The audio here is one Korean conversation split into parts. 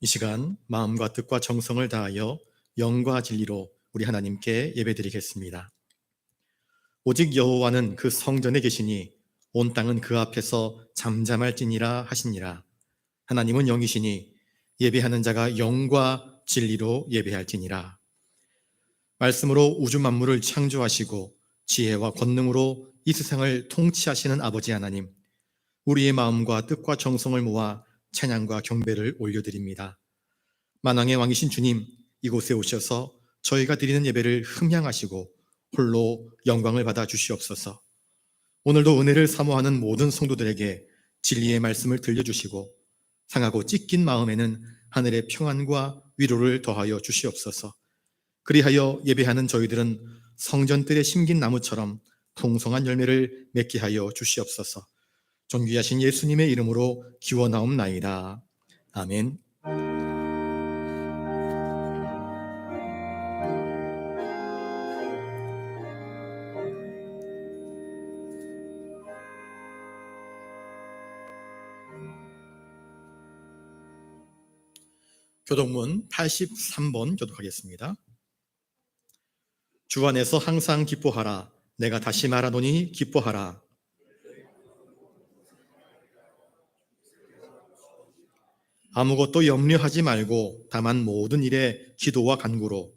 이 시간 마음과 뜻과 정성을 다하여 영과 진리로 우리 하나님께 예배드리겠습니다. 오직 여호와는 그 성전에 계시니 온 땅은 그 앞에서 잠잠할지니라 하시니라. 하나님은 영이시니 예배하는 자가 영과 진리로 예배할지니라. 말씀으로 우주 만물을 창조하시고 지혜와 권능으로 이 세상을 통치하시는 아버지 하나님, 우리의 마음과 뜻과 정성을 모아 찬양과 경배를 올려드립니다. 만왕의 왕이신 주님, 이곳에 오셔서 저희가 드리는 예배를 흠향하시고 홀로 영광을 받아 주시옵소서. 오늘도 은혜를 사모하는 모든 성도들에게 진리의 말씀을 들려주시고 상하고 찢긴 마음에는 하늘의 평안과 위로를 더하여 주시옵소서. 그리하여 예배하는 저희들은 성전뜰에 심긴 나무처럼 풍성한 열매를 맺게 하여 주시옵소서. 존귀하신 예수님의 이름으로 기원하옵나이다. 아멘. 교독문 83번 교독하겠습니다. 주 안에서 항상 기뻐하라. 내가 다시 말하노니 기뻐하라. 아무것도 염려하지 말고 다만 모든 일에 기도와 간구로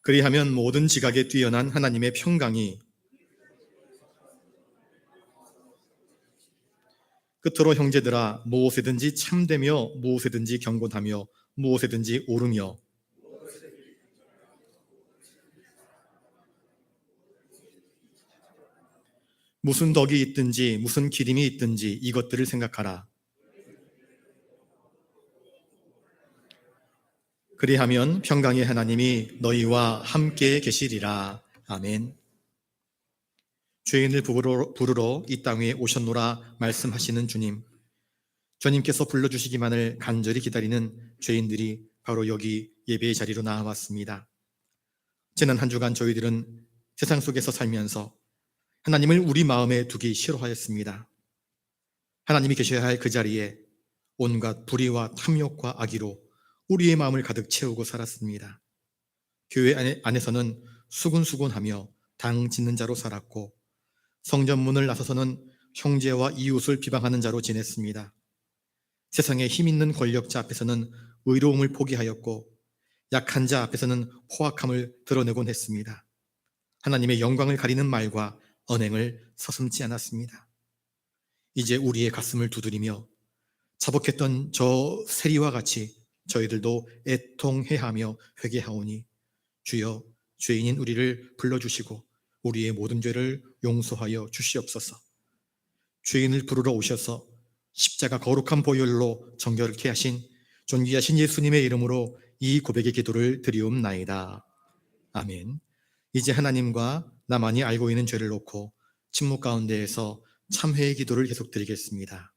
그리하면 모든 지각에 뛰어난 하나님의 평강이 끝으로 형제들아, 무엇에든지 참되며 무엇에든지 경건하며 무엇에든지 오르며 무슨 덕이 있든지 무슨 기림이 있든지 이것들을 생각하라. 그리하면 평강의 하나님이 너희와 함께 계시리라. 아멘. 죄인을 부르러 이 땅에 오셨노라 말씀하시는 주님, 주님께서 불러주시기만을 간절히 기다리는 죄인들이 바로 여기 예배의 자리로 나와왔습니다. 지난 한 주간 저희들은 세상 속에서 살면서 하나님을 우리 마음에 두기 싫어하였습니다. 하나님이 계셔야 할 그 자리에 온갖 불의와 탐욕과 악의로 우리의 마음을 가득 채우고 살았습니다. 교회 안에서는 수군수군하며 당 짓는 자로 살았고 성전문을 나서서는 형제와 이웃을 비방하는 자로 지냈습니다. 세상에 힘 있는 권력자 앞에서는 의로움을 포기하였고 약한 자 앞에서는 포악함을 드러내곤 했습니다. 하나님의 영광을 가리는 말과 언행을 서슴지 않았습니다. 이제 우리의 가슴을 두드리며 자복했던 저 세리와 같이 저희들도 애통해하며 회개하오니 주여, 죄인인 우리를 불러주시고 우리의 모든 죄를 용서하여 주시옵소서. 죄인을 부르러 오셔서 십자가 거룩한 보혈로 정결케 하신 존귀하신 예수님의 이름으로 이 고백의 기도를 드리옵나이다. 아멘. 이제 하나님과 나만이 알고 있는 죄를 놓고 침묵 가운데에서 참회의 기도를 계속 드리겠습니다.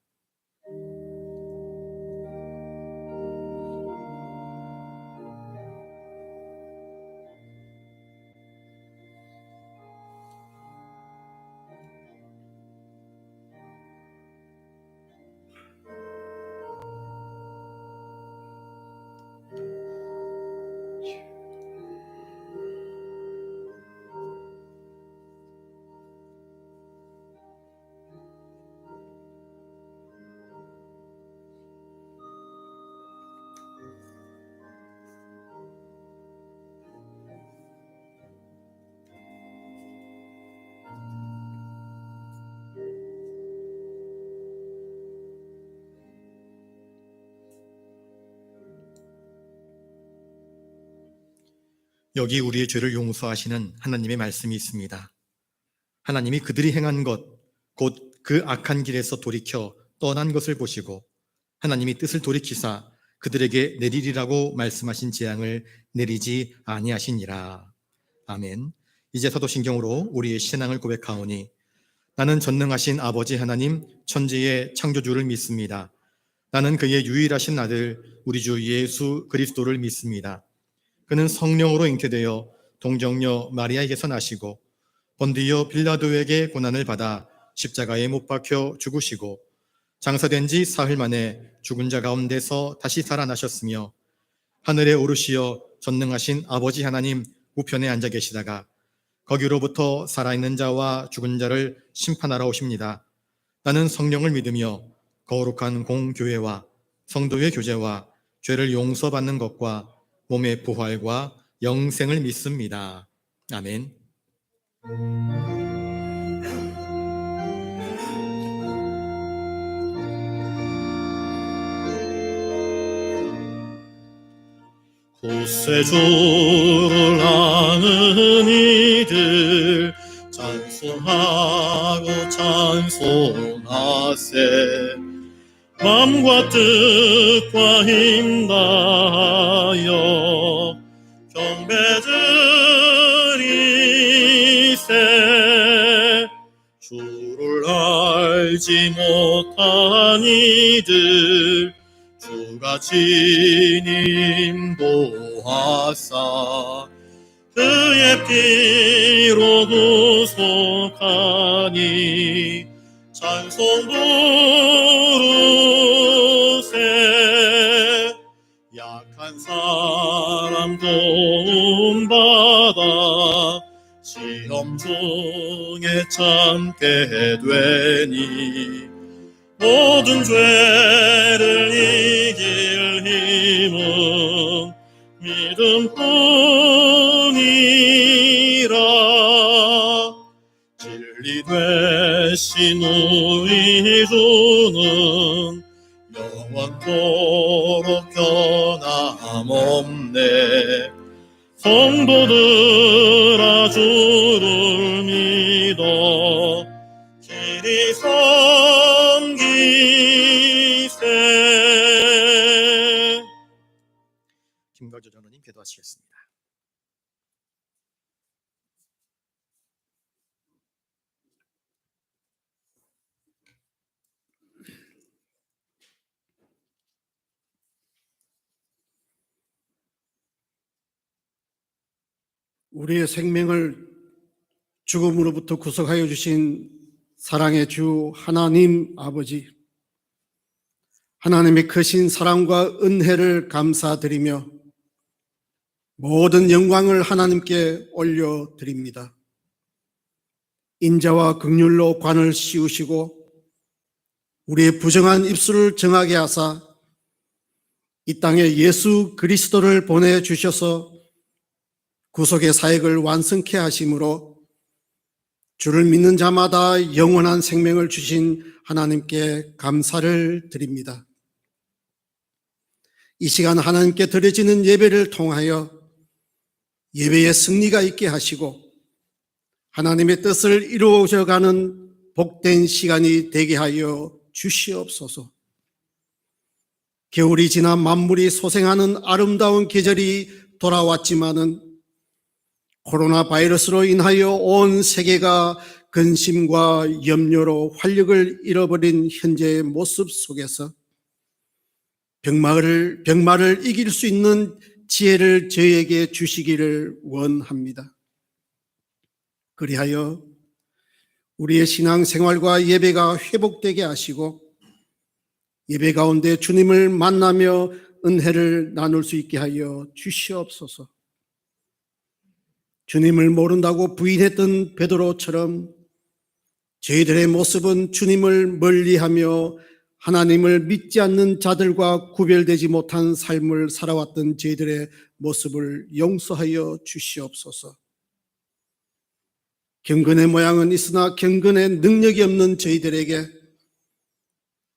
여기 우리의 죄를 용서하시는 하나님의 말씀이 있습니다. 하나님이 그들이 행한 것, 곧 그 악한 길에서 돌이켜 떠난 것을 보시고 하나님이 뜻을 돌이키사 그들에게 내리리라고 말씀하신 재앙을 내리지 아니하시니라. 아멘. 이제 사도신경으로 우리의 신앙을 고백하오니 나는 전능하신 아버지 하나님 천지의 창조주를 믿습니다. 나는 그의 유일하신 아들 우리 주 예수 그리스도를 믿습니다. 그는 성령으로 잉태되어 동정녀 마리아에게서 나시고 본디오 빌라도에게 고난을 받아 십자가에 못 박혀 죽으시고 장사된 지 사흘 만에 죽은 자 가운데서 다시 살아나셨으며 하늘에 오르시어 전능하신 아버지 하나님 우편에 앉아 계시다가 거기로부터 살아있는 자와 죽은 자를 심판하러 오십니다. 나는 성령을 믿으며 거룩한 공교회와 성도의 교제와 죄를 용서받는 것과 몸의 부활과 영생을 믿습니다. 아멘. 구세주를 아는 이들 찬송하고 찬송하세. 맘과 뜻과 힘 다하여 경배드리세. 주를 알지 못한 이들 주가 진인도하사 그의 피로 구속하니 찬송 부르세. 약한 사람 도움받아 시험 중에 참게 되니 모든 죄를 이길 힘은 믿음뿐이라. 진리 되신 우리 주는 영원토록 변함없네. 성도들아 주를 믿어 길이 섬기세. 김가주 전원님 기도하시겠습니다. 우리의 생명을 죽음으로부터 구속하여 주신 사랑의 주 하나님 아버지, 하나님의 크신 사랑과 은혜를 감사드리며 모든 영광을 하나님께 올려드립니다. 인자와 긍휼로 관을 씌우시고 우리의 부정한 입술을 정하게 하사 이 땅에 예수 그리스도를 보내주셔서 구속의 사역을 완성케 하심으로 주를 믿는 자마다 영원한 생명을 주신 하나님께 감사를 드립니다. 이 시간 하나님께 드려지는 예배를 통하여 예배의 승리가 있게 하시고 하나님의 뜻을 이루어져가는 복된 시간이 되게 하여 주시옵소서. 겨울이 지나 만물이 소생하는 아름다운 계절이 돌아왔지만은 코로나 바이러스로 인하여 온 세계가 근심과 염려로 활력을 잃어버린 현재의 모습 속에서 병마를 이길 수 있는 지혜를 저희에게 주시기를 원합니다. 그리하여 우리의 신앙생활과 예배가 회복되게 하시고 예배 가운데 주님을 만나며 은혜를 나눌 수 있게 하여 주시옵소서. 주님을 모른다고 부인했던 베드로처럼 저희들의 모습은 주님을 멀리하며 하나님을 믿지 않는 자들과 구별되지 못한 삶을 살아왔던 저희들의 모습을 용서하여 주시옵소서. 경건의 모양은 있으나 경건의 능력이 없는 저희들에게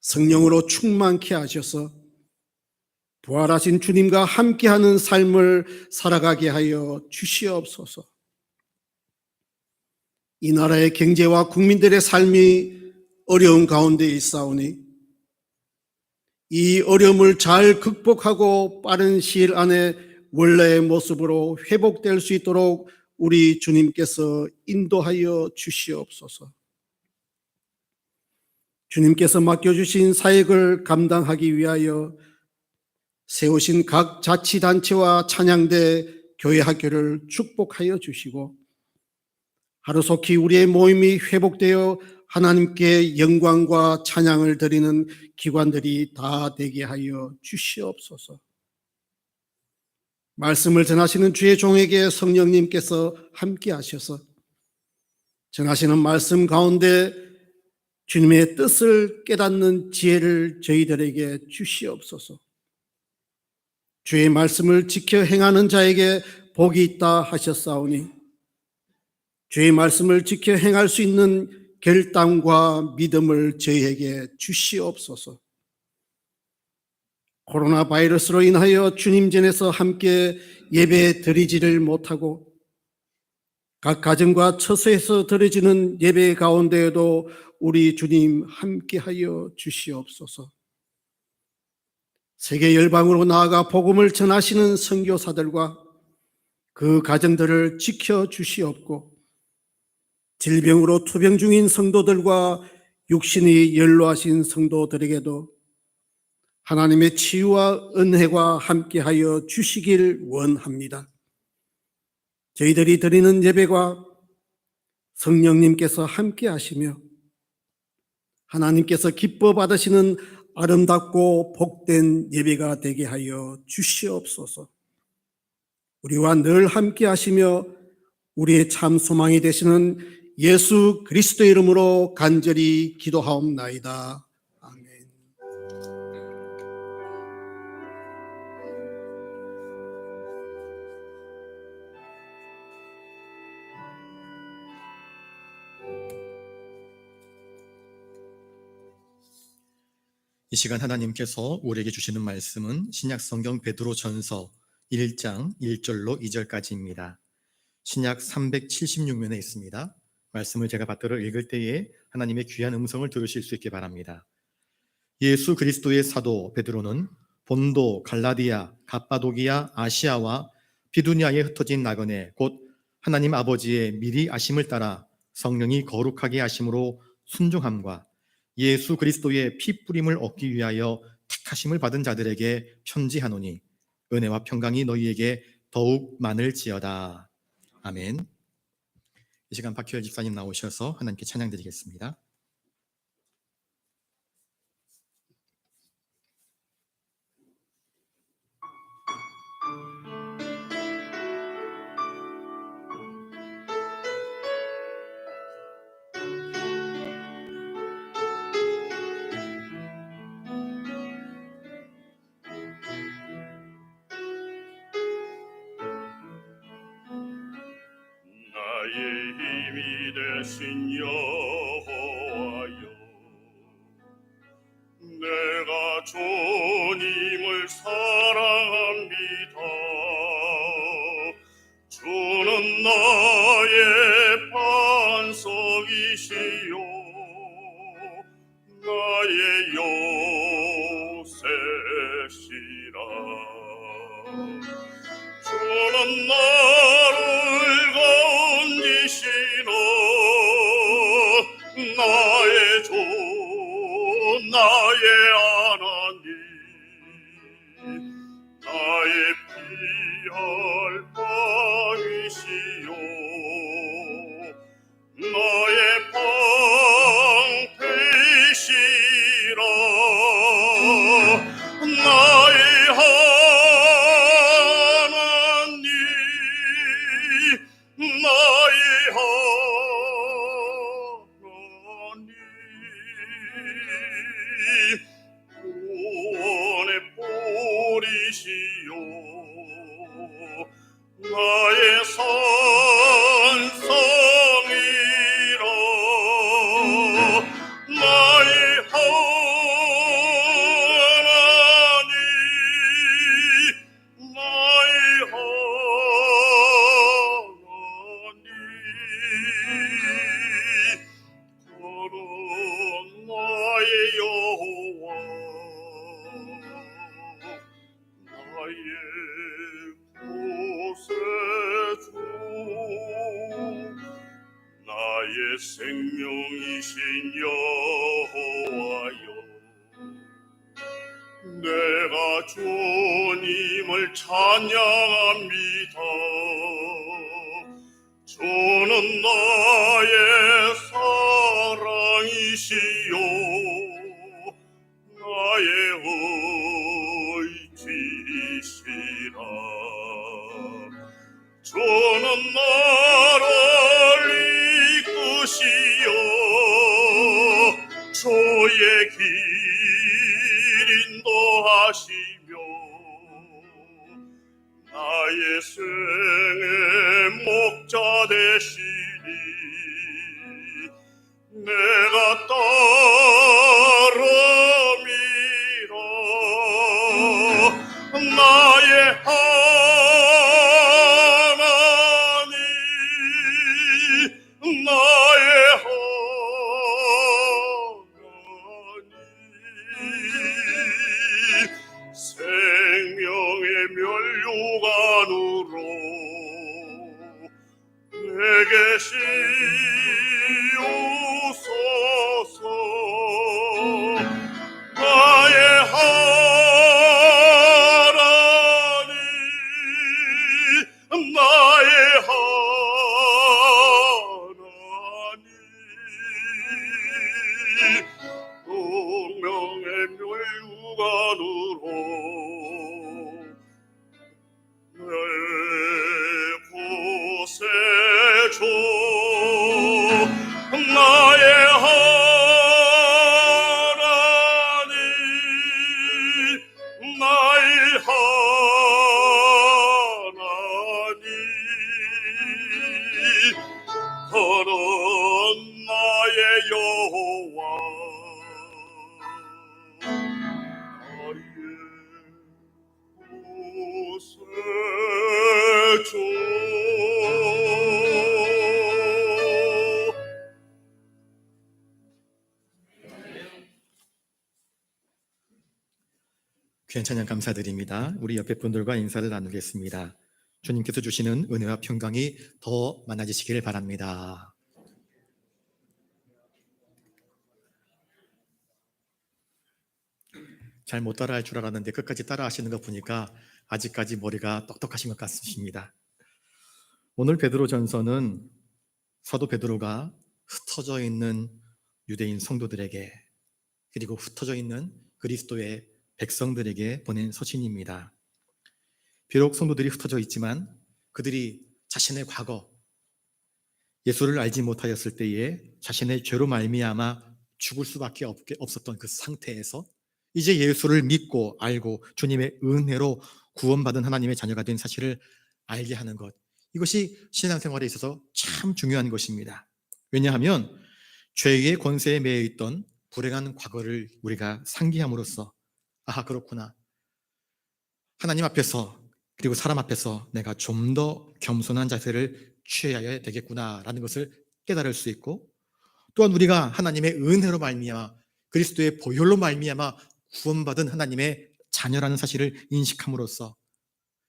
성령으로 충만케 하셔서 부활하신 주님과 함께하는 삶을 살아가게 하여 주시옵소서. 이 나라의 경제와 국민들의 삶이 어려운 가운데 있사오니 이 어려움을 잘 극복하고 빠른 시일 안에 원래의 모습으로 회복될 수 있도록 우리 주님께서 인도하여 주시옵소서. 주님께서 맡겨주신 사역을 감당하기 위하여 세우신 각 자치단체와 찬양대 교회 학교를 축복하여 주시고 하루속히 우리의 모임이 회복되어 하나님께 영광과 찬양을 드리는 기관들이 다 되게 하여 주시옵소서. 말씀을 전하시는 주의 종에게 성령님께서 함께 하셔서 전하시는 말씀 가운데 주님의 뜻을 깨닫는 지혜를 저희들에게 주시옵소서. 주의 말씀을 지켜 행하는 자에게 복이 있다 하셨사오니 주의 말씀을 지켜 행할 수 있는 결단과 믿음을 저희에게 주시옵소서. 코로나 바이러스로 인하여 주님 전에서 함께 예배 드리지를 못하고 각 가정과 처소에서 드려지는 예배 가운데에도 우리 주님 함께하여 주시옵소서. 세계 열방으로 나아가 복음을 전하시는 선교사들과 그 가정들을 지켜 주시옵고 질병으로 투병 중인 성도들과 육신이 연로하신 성도들에게도 하나님의 치유와 은혜가 함께하여 주시길 원합니다. 저희들이 드리는 예배가 성령님께서 함께 하시며 하나님께서 기뻐 받으시는 아름답고 복된 예배가 되게 하여 주시옵소서. 우리와 늘 함께 하시며 우리의 참 소망이 되시는 예수 그리스도의 이름으로 간절히 기도하옵나이다. 아멘. 이 시간 하나님께서 우리에게 주시는 말씀은 신약성경 베드로전서 1장 1절로 2절까지입니다. 신약 376면에 있습니다. 말씀을 제가 받들어 읽을 때에 하나님의 귀한 음성을 들으실 수 있게 바랍니다. 예수 그리스도의 사도 베드로는 본도, 갈라디아, 갑바도기아, 아시아와 비두니아에 흩어진 나그네 곧 하나님 아버지의 미리 아심을 따라 성령이 거룩하게 하심으로 순종함과 예수 그리스도의 피 뿌림을 얻기 위하여 택하심을 받은 자들에게 편지하노니 은혜와 평강이 너희에게 더욱 많을지어다. 아멘. 이 시간 박효열 집사님 나오셔서 하나님께 찬양드리겠습니다. 나의 힘이 되신 여호와여, 내가 주님을 사랑합니다. 주는 나의 반석이시요 나의 요새시라. 주는 나를 건지시노 나의 주 나의 하나님, 나의 피할 방이시요 나의 방패시라. 나의 나의 하나님, 구원의 뿌리시요 나의 산성이라. 나의 하나님, 나의 그는 나의 여호와, 나의 구세주, 나의 생명이신 여호와여, 내가 주님을 찬양합니다. 주는 나 나의 사랑이시요 나의 의지시라. 주는 나를 이끄시어 주의 길 인도하시며 나의 생의 목자 되시니 내가 따름이라. 나의 하나님 나의 하나님 생명의 면류관으로 내게 씌우소서. 나의 하나님 나의 하나님 운명의 멸류관으로 내 구세주 나의 하나님 나의 하나님 너는 나의 여호와 나의 구세주. 귀한 찬양 감사드립니다. 우리 옆에 분들과 인사를 나누겠습니다. 주님께서 주시는 은혜와 평강이 더 많아지시길 바랍니다. 잘 못 따라할 줄 알았는데 끝까지 따라하시는 거 보니까 아직까지 머리가 똑똑하신 것 같습니다. 오늘 베드로전서는 사도 베드로가 흩어져 있는 유대인 성도들에게 그리고 흩어져 있는 그리스도의 백성들에게 보낸 서신입니다. 비록 성도들이 흩어져 있지만 그들이 자신의 과거, 예수를 알지 못하였을 때에 자신의 죄로 말미암아 죽을 수밖에 없었던 그 상태에서 이제 예수를 믿고 알고 주님의 은혜로 구원받은 하나님의 자녀가 된 사실을 알게 하는 것, 이것이 신앙생활에 있어서 참 중요한 것입니다. 왜냐하면 죄의 권세에 매여 있던 불행한 과거를 우리가 상기함으로써 아하, 그렇구나, 하나님 앞에서 그리고 사람 앞에서 내가 좀 더 겸손한 자세를 취해야 되겠구나라는 것을 깨달을 수 있고, 또한 우리가 하나님의 은혜로 말미암아 그리스도의 보혈로 말미암아 구원받은 하나님의 자녀라는 사실을 인식함으로써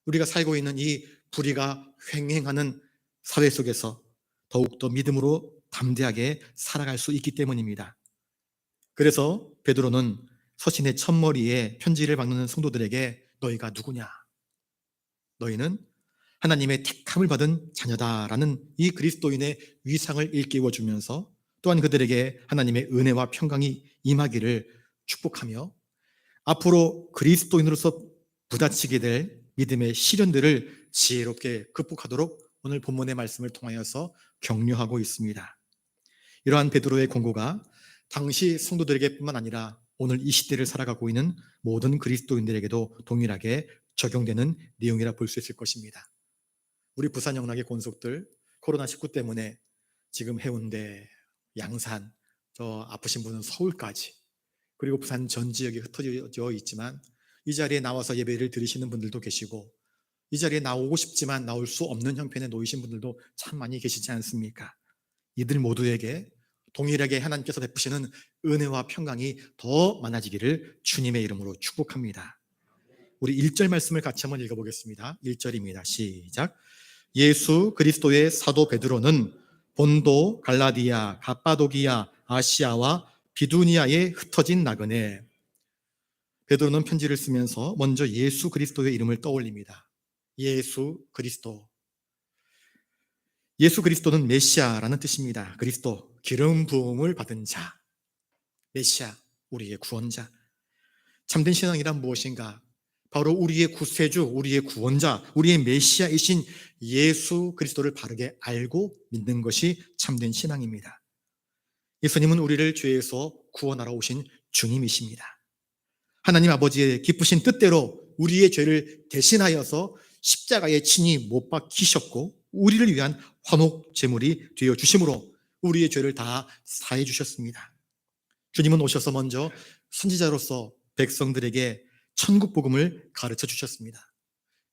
우리가 살고 있는 이 불의가 횡행하는 사회 속에서 더욱더 믿음으로 담대하게 살아갈 수 있기 때문입니다. 그래서 베드로는 서신의 첫머리에 편지를 받는 성도들에게 너희가 누구냐? 너희는 하나님의 택함을 받은 자녀다라는 이 그리스도인의 위상을 일깨워주면서 또한 그들에게 하나님의 은혜와 평강이 임하기를 축복하며 앞으로 그리스도인으로서 부딪히게 될 믿음의 시련들을 지혜롭게 극복하도록 오늘 본문의 말씀을 통하여서 격려하고 있습니다. 이러한 베드로의 권고가 당시 성도들에게뿐만 아니라 오늘 이 시대를 살아가고 있는 모든 그리스도인들에게도 동일하게 적용되는 내용이라 볼 수 있을 것입니다. 우리 부산 영락의 권속들 코로나19 때문에 지금 해운대, 양산, 저 아프신 분은 서울까지 그리고 부산 전 지역에 흩어져 있지만 이 자리에 나와서 예배를 드리시는 분들도 계시고 이 자리에 나오고 싶지만 나올 수 없는 형편에 놓이신 분들도 참 많이 계시지 않습니까? 이들 모두에게 동일하게 하나님께서 베푸시는 은혜와 평강이 더 많아지기를 주님의 이름으로 축복합니다. 우리 1절 말씀을 같이 한번 읽어보겠습니다. 1절입니다. 시작. 예수 그리스도의 사도 베드로는 본도, 갈라디아, 갑바도기아, 아시아와 비두니아에 흩어진 나그네. 베드로는 편지를 쓰면서 먼저 예수 그리스도의 이름을 떠올립니다. 예수 그리스도. 예수 그리스도는 메시아라는 뜻입니다. 그리스도, 기름 부음을 받은 자, 메시아, 우리의 구원자. 참된 신앙이란 무엇인가? 바로 우리의 구세주, 우리의 구원자, 우리의 메시아이신 예수 그리스도를 바르게 알고 믿는 것이 참된 신앙입니다. 예수님은 우리를 죄에서 구원하러 오신 주님이십니다. 하나님 아버지의 기쁘신 뜻대로 우리의 죄를 대신하여서 십자가에 친히 못 박히셨고 우리를 위한 화목 제물이 되어 주심으로 우리의 죄를 다 사해 주셨습니다. 주님은 오셔서 먼저 선지자로서 백성들에게 천국 복음을 가르쳐 주셨습니다.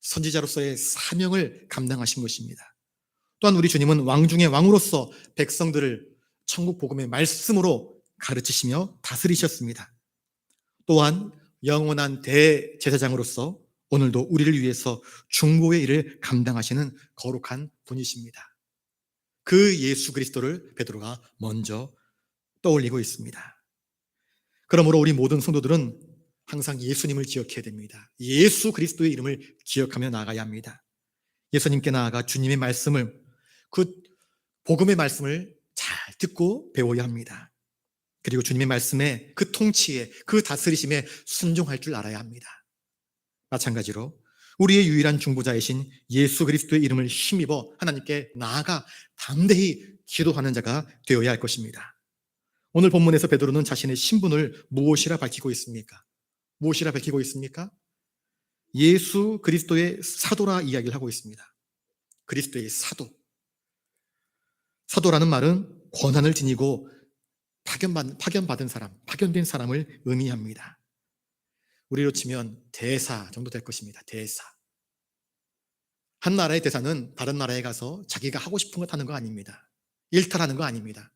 선지자로서의 사명을 감당하신 것입니다. 또한 우리 주님은 왕 중의 왕으로서 백성들을 천국 복음의 말씀으로 가르치시며 다스리셨습니다. 또한 영원한 대제사장으로서 오늘도 우리를 위해서 중보의 일을 감당하시는 거룩한 분이십니다. 그 예수 그리스도를 베드로가 먼저 떠올리고 있습니다. 그러므로 우리 모든 성도들은 항상 예수님을 기억해야 됩니다. 예수 그리스도의 이름을 기억하며 나아가야 합니다. 예수님께 나아가 주님의 말씀을, 그 복음의 말씀을 잘 듣고 배워야 합니다. 그리고 주님의 말씀에, 그 통치에, 그 다스리심에 순종할 줄 알아야 합니다. 마찬가지로 우리의 유일한 중보자이신 예수 그리스도의 이름을 힘입어 하나님께 나아가 담대히 기도하는 자가 되어야 할 것입니다. 오늘 본문에서 베드로는 자신의 신분을 무엇이라 밝히고 있습니까? 무엇이라 밝히고 있습니까? 예수 그리스도의 사도라 이야기를 하고 있습니다. 그리스도의 사도. 사도라는 말은 권한을 지니고 파견받은 사람, 파견된 사람을 의미합니다. 우리로 치면 대사 정도 될 것입니다. 대사. 한 나라의 대사는 다른 나라에 가서 자기가 하고 싶은 것 하는 거 아닙니다. 일탈하는 거 아닙니다.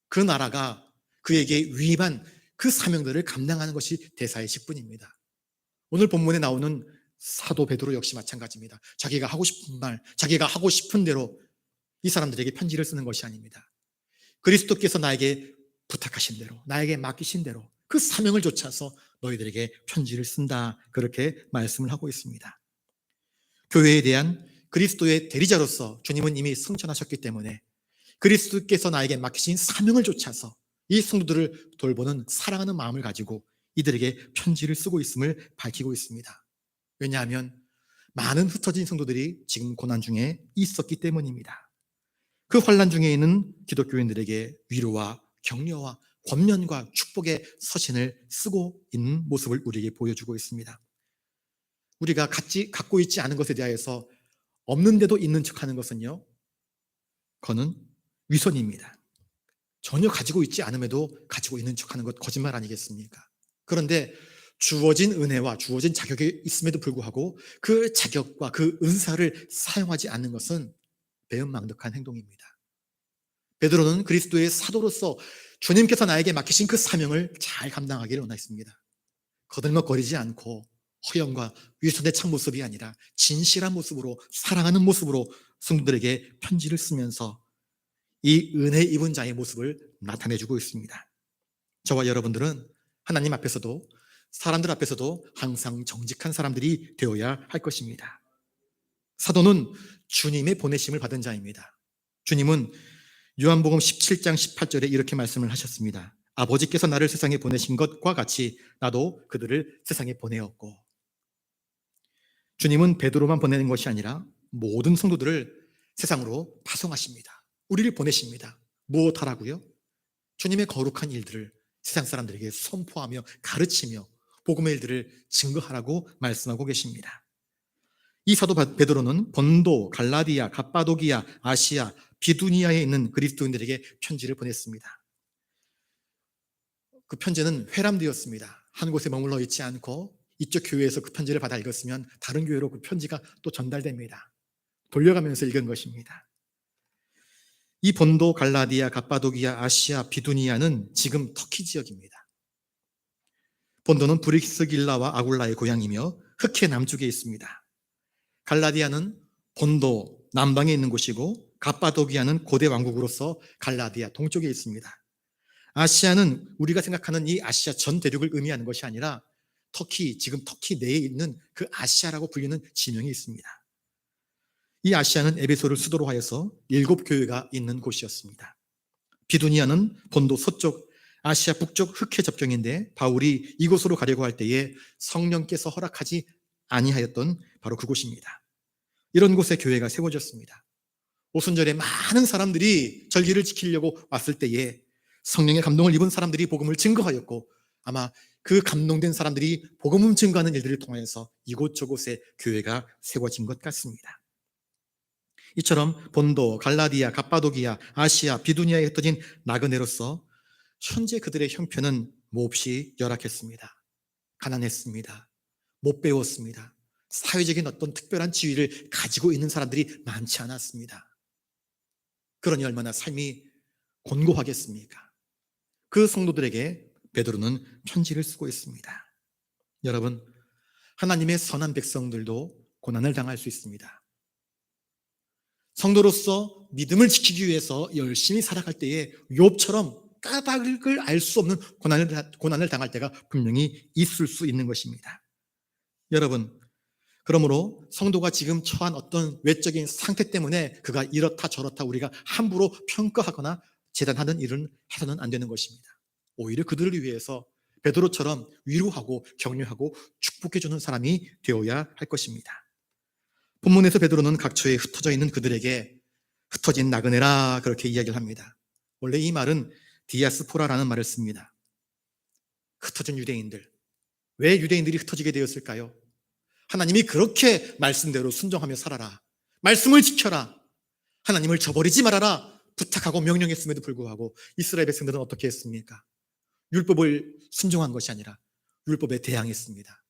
그 나라가 그에게 위임한 그 사명들을 감당하는 것이 대사의 직분입니다. 오늘 본문에 나오는 사도 베드로 역시 마찬가지입니다. 자기가 하고 싶은 말, 자기가 하고 싶은 대로 이 사람들에게 편지를 쓰는 것이 아닙니다. 그리스도께서 나에게 부탁하신 대로, 나에게 맡기신 대로 그 사명을 좇아서 너희들에게 편지를 쓴다, 그렇게 말씀을 하고 있습니다. 교회에 대한 그리스도의 대리자로서 주님은 이미 승천하셨기 때문에 그리스도께서 나에게 맡기신 사명을 좇아서 이 성도들을 돌보는 사랑하는 마음을 가지고 이들에게 편지를 쓰고 있음을 밝히고 있습니다. 왜냐하면 많은 흩어진 성도들이 지금 고난 중에 있었기 때문입니다. 그 환난 중에 있는 기독교인들에게 위로와 격려와 권면과 축복의 서신을 쓰고 있는 모습을 우리에게 보여주고 있습니다. 우리가 갖고 있지 않은 것에 대하여서 없는데도 있는 척하는 것은요, 그거는 위선입니다. 전혀 가지고 있지 않음에도 가지고 있는 척하는 것 거짓말 아니겠습니까? 그런데 주어진 은혜와 주어진 자격이 있음에도 불구하고 그 자격과 그 은사를 사용하지 않는 것은 배은망덕한 행동입니다. 베드로는 그리스도의 사도로서 주님께서 나에게 맡기신 그 사명을 잘 감당하기를 원했습니다. 거들먹거리지 않고 허영과 위선의 참모습이 아니라 진실한 모습으로, 사랑하는 모습으로 성도들에게 편지를 쓰면서 이 은혜 입은 자의 모습을 나타내주고 있습니다. 저와 여러분들은 하나님 앞에서도 사람들 앞에서도 항상 정직한 사람들이 되어야 할 것입니다. 사도는 주님의 보내심을 받은 자입니다. 주님은 요한복음 17장 18절에 이렇게 말씀을 하셨습니다. 아버지께서 나를 세상에 보내신 것과 같이 나도 그들을 세상에 보내었고. 주님은 베드로만 보내는 것이 아니라 모든 성도들을 세상으로 파송하십니다. 우리를 보내십니다. 무엇하라고요? 주님의 거룩한 일들을 세상 사람들에게 선포하며 가르치며 복음의 일들을 증거하라고 말씀하고 계십니다. 이 사도 베드로는 본도, 갈라디아, 갑바도기아, 아시아, 비두니아에 있는 그리스도인들에게 편지를 보냈습니다. 그 편지는 회람되었습니다. 한 곳에 머물러 있지 않고 이쪽 교회에서 그 편지를 받아 읽었으면 다른 교회로 그 편지가 또 전달됩니다. 돌려가면서 읽은 것입니다. 이 본도, 갈라디아, 갑바도기아, 아시아, 비두니아는 지금 터키 지역입니다. 본도는 브리스길라와 아굴라의 고향이며 흑해 남쪽에 있습니다. 갈라디아는 본도 남방에 있는 곳이고 갑바도기아는 고대 왕국으로서 갈라디아 동쪽에 있습니다. 아시아는 우리가 생각하는 이 아시아 전 대륙을 의미하는 것이 아니라 지금 터키 내에 있는 그 아시아라고 불리는 지명이 있습니다. 이 아시아는 에베소를 수도로 하여서 7교회가 있는 곳이었습니다. 비두니아는 본도 서쪽, 아시아 북쪽 흑해 접경인데 바울이 이곳으로 가려고 할 때에 성령께서 허락하지 아니하였던 바로 그곳입니다. 이런 곳에 교회가 세워졌습니다. 오순절에 많은 사람들이 절기를 지키려고 왔을 때에 성령의 감동을 입은 사람들이 복음을 증거하였고, 아마 그 감동된 사람들이 복음을 증거하는 일들을 통해서 이곳저곳에 교회가 세워진 것 같습니다. 이처럼 본도, 갈라디아, 갑바도기아, 아시아, 비두니아에 흩어진 나그네로서 현재 그들의 형편은 몹시 열악했습니다. 가난했습니다. 못 배웠습니다. 사회적인 어떤 특별한 지위를 가지고 있는 사람들이 많지 않았습니다. 그러니 얼마나 삶이 곤고하겠습니까? 그 성도들에게 베드로는 편지를 쓰고 있습니다. 여러분, 하나님의 선한 백성들도 고난을 당할 수 있습니다. 성도로서 믿음을 지키기 위해서 열심히 살아갈 때에 욥처럼 까닭을 알 수 없는 고난을 당할 때가 분명히 있을 수 있는 것입니다. 여러분, 그러므로 성도가 지금 처한 어떤 외적인 상태 때문에 그가 이렇다 저렇다 우리가 함부로 평가하거나 재단하는 일은 해서는 안 되는 것입니다. 오히려 그들을 위해서 베드로처럼 위로하고 격려하고 축복해주는 사람이 되어야 할 것입니다. 본문에서 베드로는 각처에 흩어져 있는 그들에게 흩어진 나그네라 그렇게 이야기를 합니다. 원래 이 말은 디아스포라라는 말을 씁니다. 흩어진 유대인들. 왜 유대인들이 흩어지게 되었을까요? 하나님이 그렇게 말씀대로 순종하며 살아라, 말씀을 지켜라, 하나님을 저버리지 말아라 부탁하고 명령했음에도 불구하고 이스라엘 백성들은 어떻게 했습니까? 율법을 순종한 것이 아니라 율법에 대항했습니다.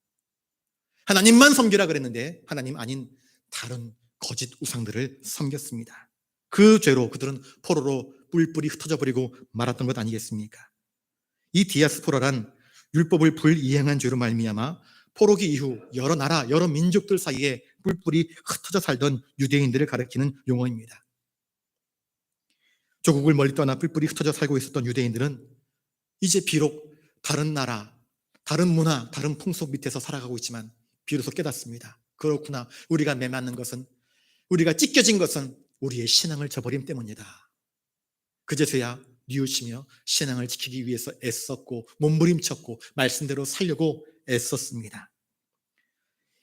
하나님만 섬기라 그랬는데 하나님 아닌 다른 거짓 우상들을 섬겼습니다. 그 죄로 그들은 포로로 뿔뿔이 흩어져 버리고 말았던 것 아니겠습니까? 이 디아스포라란 율법을 불이행한 죄로 말미암아 포로기 이후 여러 나라, 여러 민족들 사이에 뿔뿔이 흩어져 살던 유대인들을 가리키는 용어입니다. 조국을 멀리 떠나 뿔뿔이 흩어져 살고 있었던 유대인들은 이제 비록 다른 나라, 다른 문화, 다른 풍속 밑에서 살아가고 있지만 비로소 깨닫습니다. 그렇구나. 우리가 매맞는 것은, 우리가 찢겨진 것은 우리의 신앙을 저버림 때문이다. 그제서야 뉘우치며 신앙을 지키기 위해서 애썼고 몸부림쳤고 말씀대로 살려고 애썼습니다.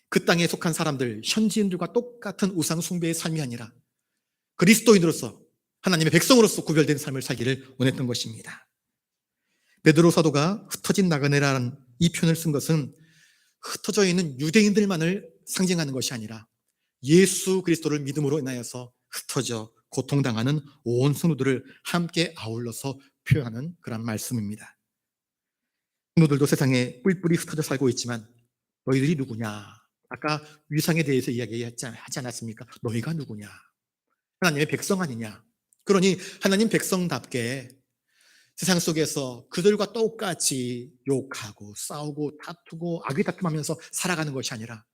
그 땅에 속한 사람들, 현지인들과 똑같은 우상 숭배의 삶이 아니라 그리스도인으로서 하나님의 백성으로서 구별된 삶을 살기를 원했던 것입니다. 베드로 사도가 흩어진 나그네라는 이 표현을 쓴 것은 흩어져 있는 유대인들만을 상징하는 것이 아니라 예수 그리스도를 믿음으로 인하여서 흩어져 고통당하는 온 성도들을 함께 아울러서 표현하는 그런 말씀입니다. 성도들도 세상에 뿔뿔이 흩어져 살고 있지만 너희들이 누구냐? 아까 위상에 대해서 이야기하지 않았습니까? 너희가 누구냐? 하나님의 백성 아니냐? 그러니 하나님 백성답게 세상 속에서 그들과 똑같이 욕하고 싸우고 다투고 아귀다툼하면서 살아가는 것이 아니라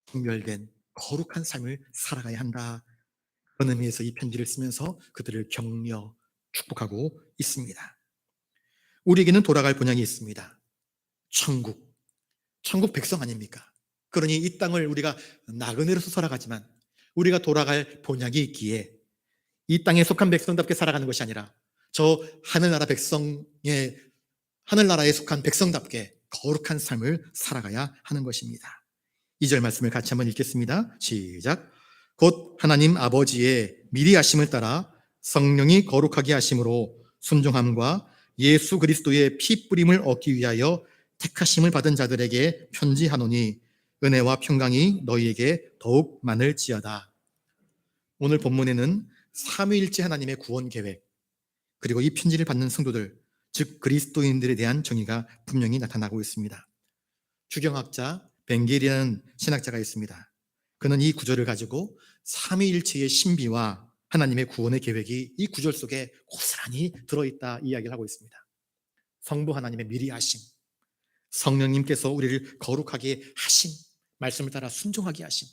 분별된 거룩한 삶을 살아가야 한다. 그런 의미에서 이 편지를 쓰면서 그들을 격려, 축복하고 있습니다. 우리에게는 돌아갈 본향이 있습니다. 천국 백성 아닙니까? 그러니 이 땅을 우리가 나그네로서 살아가지만 우리가 돌아갈 본향이 있기에 이 땅에 속한 백성답게 살아가는 것이 아니라 저 하늘나라에 속한 백성답게 거룩한 삶을 살아가야 하는 것입니다. 2절 말씀을 같이 한번 읽겠습니다. 시작. 곧 하나님 아버지의 미리 하심을 따라 성령이 거룩하게 하심으로 순종함과 예수 그리스도의 피 뿌림을 얻기 위하여 택하심을 받은 자들에게 편지하노니 은혜와 평강이 너희에게 더욱 많을지어다. 오늘 본문에는 삼위일체 하나님의 구원 계획, 그리고 이 편지를 받는 성도들, 즉 그리스도인들에 대한 정의가 분명히 나타나고 있습니다. 주경학자 벵겔이라는 신학자가 있습니다. 그는 이 구절을 가지고 삼위일체의 신비와 하나님의 구원의 계획이 이 구절 속에 고스란히 들어있다 이야기를 하고 있습니다. 성부 하나님의 미리 하심, 성령님께서 우리를 거룩하게 하심, 말씀을 따라 순종하게 하심,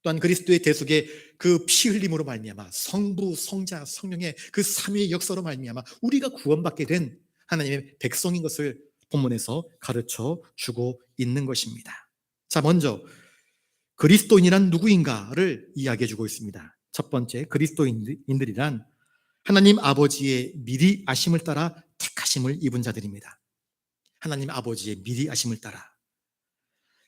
또한 그리스도의 대속의 그 피 흘림으로 말미암아 성부, 성자, 성령의 그 삼위의 역사로 말미암아 우리가 구원받게 된 하나님의 백성인 것을 본문에서 가르쳐 주고 있는 것입니다. 자, 먼저 그리스도인이란 누구인가를 이야기해 주고 있습니다. 첫 번째, 그리스도인들이란 하나님 아버지의 미리 아심을 따라 택하심을 입은 자들입니다. 하나님 아버지의 미리 아심을 따라.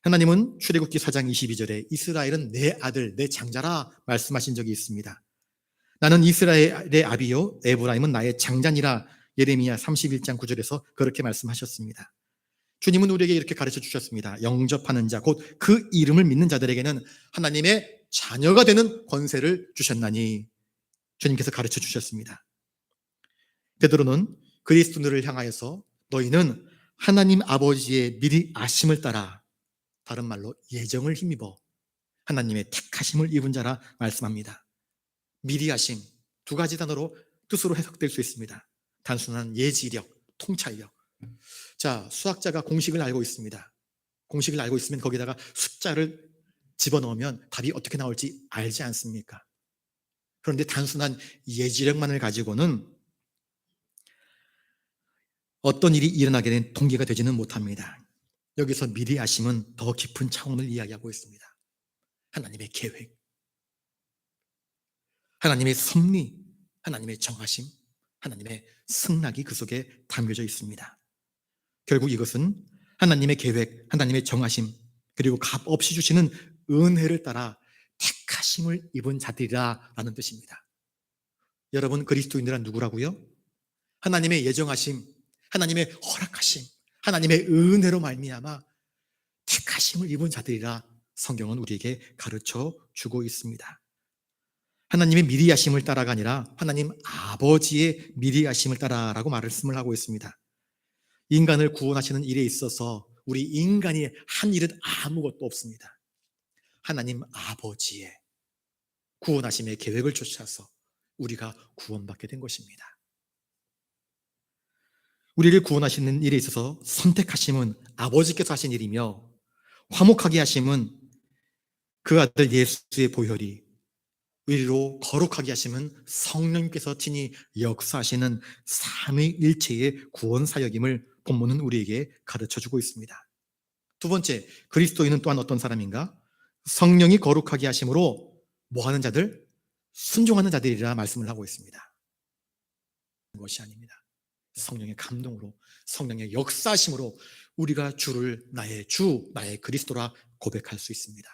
하나님은 출애굽기 4장 22절에 이스라엘은 내 아들, 내 장자라 말씀하신 적이 있습니다. 나는 이스라엘의 아비요 에브라임은 나의 장자니라 예레미야 31장 9절에서 그렇게 말씀하셨습니다. 주님은 우리에게 이렇게 가르쳐 주셨습니다. 영접하는 자, 곧 그 이름을 믿는 자들에게는 하나님의 자녀가 되는 권세를 주셨나니 주님께서 가르쳐 주셨습니다. 베드로는 그리스도인들을 향하여서 너희는 하나님 아버지의 미리 아심을 따라, 다른 말로 예정을 힘입어 하나님의 택하심을 입은 자라 말씀합니다. 미리 아심, 두 가지 단어로 뜻으로 해석될 수 있습니다. 단순한 예지력, 통찰력. 자, 수학자가 공식을 알고 있습니다. 공식을 알고 있으면 거기다가 숫자를 집어넣으면 답이 어떻게 나올지 알지 않습니까? 그런데 단순한 예지력만을 가지고는 어떤 일이 일어나게 된 동기가 되지는 못합니다. 여기서 미리 아심은 더 깊은 차원을 이야기하고 있습니다. 하나님의 계획, 하나님의 섭리, 하나님의 정하심, 하나님의 승낙이 그 속에 담겨져 있습니다. 결국 이것은 하나님의 계획, 하나님의 정하심, 그리고 값 없이 주시는 은혜를 따라 택하심을 입은 자들이라는 뜻입니다. 여러분, 그리스도인들은 누구라고요? 하나님의 예정하심, 하나님의 허락하심, 하나님의 은혜로 말미암아 택하심을 입은 자들이라 성경은 우리에게 가르쳐 주고 있습니다. 하나님의 미리 하심을 따라가 아니라 하나님 아버지의 미리 하심을 따라라고 말씀을 하고 있습니다. 인간을 구원하시는 일에 있어서 우리 인간이 한 일은 아무것도 없습니다. 하나님 아버지의 구원하심의 계획을 쫓아서 우리가 구원받게 된 것입니다. 우리를 구원하시는 일에 있어서 선택하심은 아버지께서 하신 일이며, 화목하게 하심은 그 아들 예수의 보혈이, 의로 거룩하게 하심은 성령님께서 친히 역사하시는 삼위일체의 구원 사역임을 본문은 우리에게 가르쳐주고 있습니다. 두 번째, 그리스도인은 또한 어떤 사람인가? 성령이 거룩하게 하심으로 뭐하는 자들? 순종하는 자들이라 말씀을 하고 있습니다. 것이 아닙니다. 성령의 감동으로, 성령의 역사하심으로 우리가 주를 나의 주, 나의 그리스도라 고백할 수 있습니다.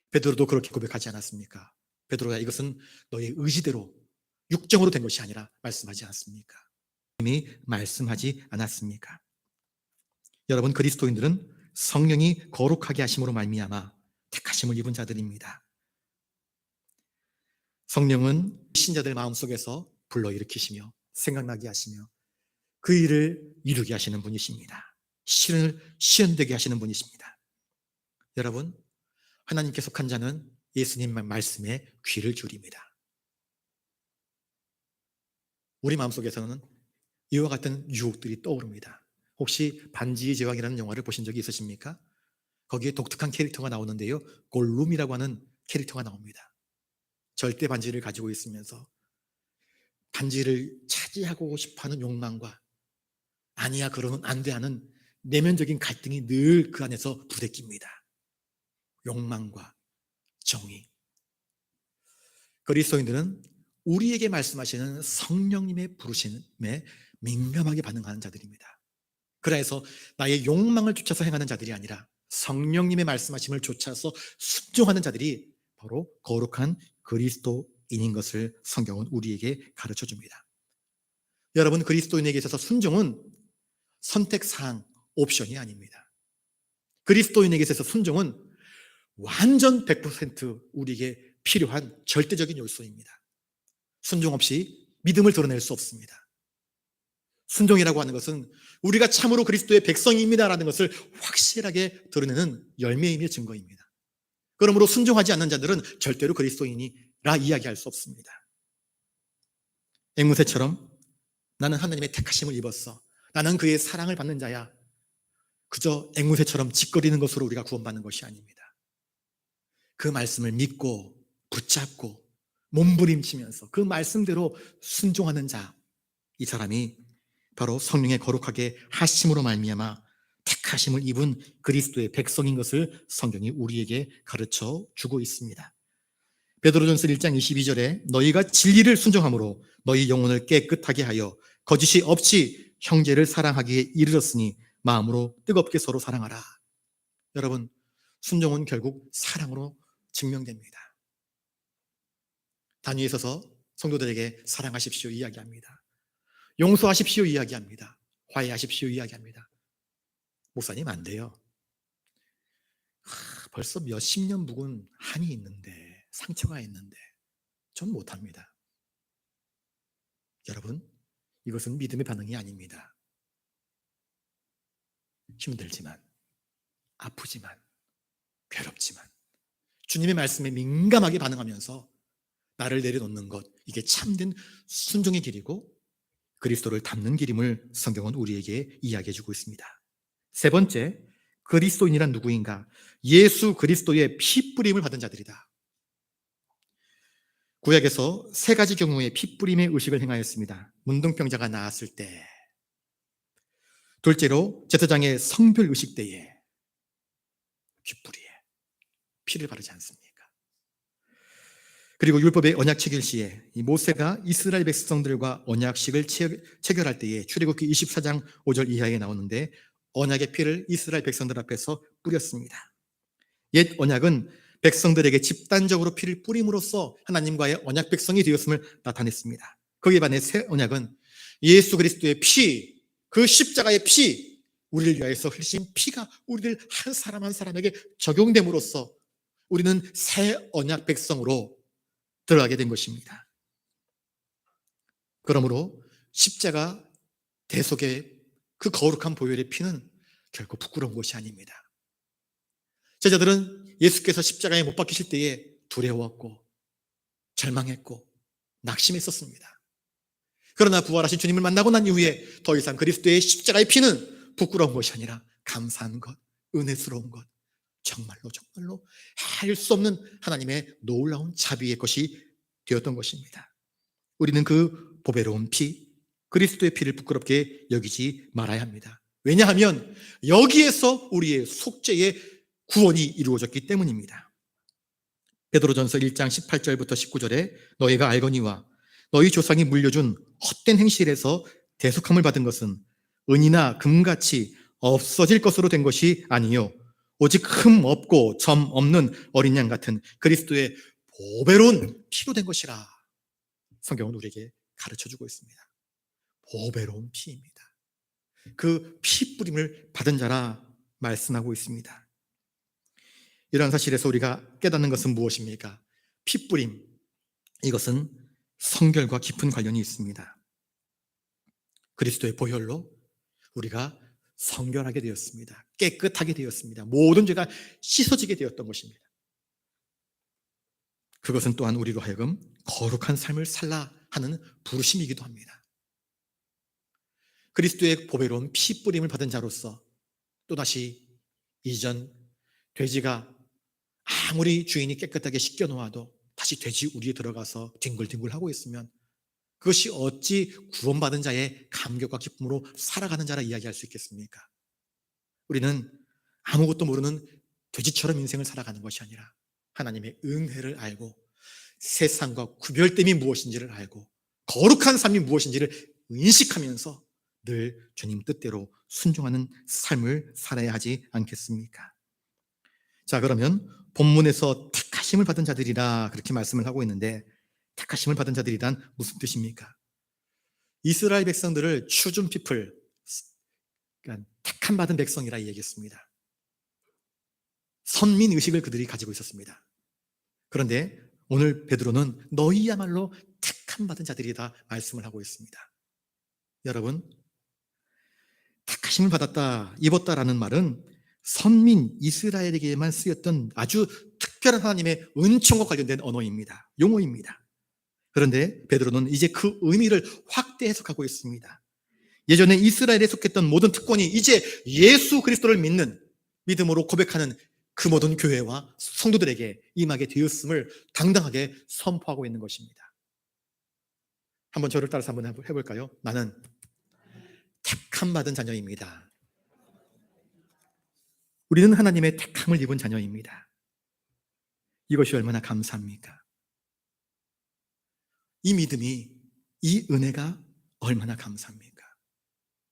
베드로도 그렇게 고백하지 않았습니까? 베드로야, 이것은 너의 의지대로 육정으로 된 것이 아니라 말씀하지 않았습니까? 이미 말씀하지 않았습니까? 여러분, 그리스도인들은 성령이 거룩하게 하심으로 말미암아 택하심을 입은 자들입니다. 성령은 신자들 마음속에서 불러일으키시며 생각나게 하시며 그 일을 이루게 하시는 분이십니다. 실현을 시현되게 하시는 분이십니다. 여러분, 하나님께 속한 자는 예수님 말씀에 귀를 기울입니다. 우리 마음속에서는 이와 같은 유혹들이 떠오릅니다. 혹시 반지의 제왕이라는 영화를 보신 적이 있으십니까? 거기에 독특한 캐릭터가 나오는데요, 골룸이라고 하는 캐릭터가 나옵니다. 절대 반지를 가지고 있으면서 반지를 차지하고 싶어하는 욕망과 아니야, 그러면 안 돼 하는 내면적인 갈등이 늘 그 안에서 부대낍니다. 욕망과 정의. 그리스도인들은 우리에게 말씀하시는 성령님의 부르심에 민감하게 반응하는 자들입니다. 그래서 나의 욕망을 쫓아서 행하는 자들이 아니라 성령님의 말씀하심을 쫓아서 순종하는 자들이 바로 거룩한 그리스도인인 것을 성경은 우리에게 가르쳐 줍니다. 여러분, 그리스도인에게 있어서 순종은 선택사항, 옵션이 아닙니다. 그리스도인에게 있어서 순종은 완전 100% 우리에게 필요한 절대적인 요소입니다. 순종 없이 믿음을 드러낼 수 없습니다. 순종이라고 하는 것은 우리가 참으로 그리스도의 백성입니다라는 것을 확실하게 드러내는 열매이며 증거입니다. 그러므로 순종하지 않는 자들은 절대로 그리스도인이라 이야기할 수 없습니다. 앵무새처럼 나는 하나님의 택하심을 입었어, 나는 그의 사랑을 받는 자야, 그저 앵무새처럼 짓거리는 것으로 우리가 구원받는 것이 아닙니다. 그 말씀을 믿고 붙잡고 몸부림치면서 그 말씀대로 순종하는 자, 이 사람이 바로 성령의 거룩하게 하심으로 말미암아 택하심을 택하심을 입은 그리스도의 백성인 것을 성경이 우리에게 가르쳐 주고 있습니다. 베드로전서 1장 22절에 너희가 진리를 순종함으로 너희 영혼을 깨끗하게 하여 거짓이 없이 형제를 사랑하기에 이르렀으니 마음으로 뜨겁게 서로 사랑하라. 여러분, 순종은 결국 사랑으로 증명됩니다. 단위에 서서 성도들에게 사랑하십시오 이야기합니다. 용서하십시오 이야기합니다. 화해하십시오 이야기합니다. 목사님 안 돼요. 벌써 몇십 년 묵은 한이 있는데, 상처가 있는데 전 못합니다. 여러분, 이것은 믿음의 반응이 아닙니다. 힘들지만, 아프지만, 괴롭지만 주님의 말씀에 민감하게 반응하면서 나를 내려놓는 것, 이게 참된 순종의 길이고 그리스도를 닮는 길임을 성경은 우리에게 이야기해 주고 있습니다. 세 번째, 그리스도인이란 누구인가? 예수 그리스도의 피 뿌림을 받은 자들이다. 구약에서 세 가지 경우에 피 뿌림의 의식을 행하였습니다. 문둥병자가 나았을 때, 둘째로 제사장의 성별 의식 때에 귓뿌리에 피를 바르지 않습니까? 그리고 율법의 언약 체결 시에 이 모세가 이스라엘 백성들과 언약식을 체결할 때에 출애굽기 24장 5절 이하에 나오는데 언약의 피를 이스라엘 백성들 앞에서 뿌렸습니다. 옛 언약은 백성들에게 집단적으로 피를 뿌림으로써 하나님과의 언약 백성이 되었음을 나타냈습니다. 거기에 반해 새 언약은 예수 그리스도의 피, 그 십자가의 피, 우리를 위하여서 흘리신 피가 우리들 한 사람 한 사람에게 적용됨으로써 우리는 새 언약 백성으로 들어가게 된 것입니다. 그러므로 십자가 대속의 그 거룩한 보혈의 피는 결코 부끄러운 것이 아닙니다. 제자들은 예수께서 십자가에 못 박히실 때에 두려웠고 절망했고 낙심했었습니다. 그러나 부활하신 주님을 만나고 난 이후에 더 이상 그리스도의 십자가의 피는 부끄러운 것이 아니라 감사한 것, 은혜스러운 것, 정말로 할 수 없는 하나님의 놀라운 자비의 것이 되었던 것입니다. 우리는 그 보배로운 피, 그리스도의 피를 부끄럽게 여기지 말아야 합니다. 왜냐하면 여기에서 우리의 속죄의 구원이 이루어졌기 때문입니다. 베드로전서 1장 18절부터 19절에 너희가 알거니와 너희 조상이 물려준 헛된 행실에서 대속함을 받은 것은 은이나 금같이 없어질 것으로 된 것이 아니요 오직 흠 없고 점 없는 어린 양 같은 그리스도의 보배로운 피로 된 것이라. 성경은 우리에게 가르쳐주고 있습니다. 보배로운 피입니다. 그 피 뿌림을 받은 자라 말씀하고 있습니다. 이러한 사실에서 우리가 깨닫는 것은 무엇입니까? 피 뿌림, 이것은 성결과 깊은 관련이 있습니다. 그리스도의 보혈로 우리가 성결하게 되었습니다. 깨끗하게 되었습니다. 모든 죄가 씻어지게 되었던 것입니다. 그것은 또한 우리로 하여금 거룩한 삶을 살라 하는 부르심이기도 합니다. 그리스도의 보배로운 피 뿌림을 받은 자로서 또다시 이전 돼지가 아무리 주인이 깨끗하게 씻겨 놓아도 다시 돼지 우리에 들어가서 뒹굴뒹굴하고 있으면 그것이 어찌 구원받은 자의 감격과 기쁨으로 살아가는 자라 이야기할 수 있겠습니까? 우리는 아무것도 모르는 돼지처럼 인생을 살아가는 것이 아니라 하나님의 은혜를 알고 세상과 구별됨이 무엇인지를 알고 거룩한 삶이 무엇인지를 인식하면서 늘 주님 뜻대로 순종하는 삶을 살아야 하지 않겠습니까? 자, 그러면 본문에서 택하심을 받은 자들이라 그렇게 말씀을 하고 있는데 택하심을 받은 자들이란 무슨 뜻입니까? 이스라엘 백성들을 chosen people, 그러니까 택함 받은 백성이라 얘기했습니다. 선민 의식을 그들이 가지고 있었습니다. 그런데 오늘 베드로는 너희야말로 택함 받은 자들이다 말씀을 하고 있습니다. 여러분, 택하심을 받았다, 입었다라는 말은 선민 이스라엘에게만 쓰였던 아주 특별한 하나님의 은총과 관련된 언어입니다. 용어입니다. 그런데 베드로는 이제 그 의미를 확대 해석하고 있습니다. 예전에 이스라엘에 속했던 모든 특권이 이제 예수 그리스도를 믿는 믿음으로 고백하는 그 모든 교회와 성도들에게 임하게 되었음을 당당하게 선포하고 있는 것입니다. 한번 저를 따라서 한번 해볼까요? 나는 택함 받은 자녀입니다. 우리는 하나님의 택함을 입은 자녀입니다. 이것이 얼마나 감사합니까? 이 믿음이, 이 은혜가 얼마나 감사합니까?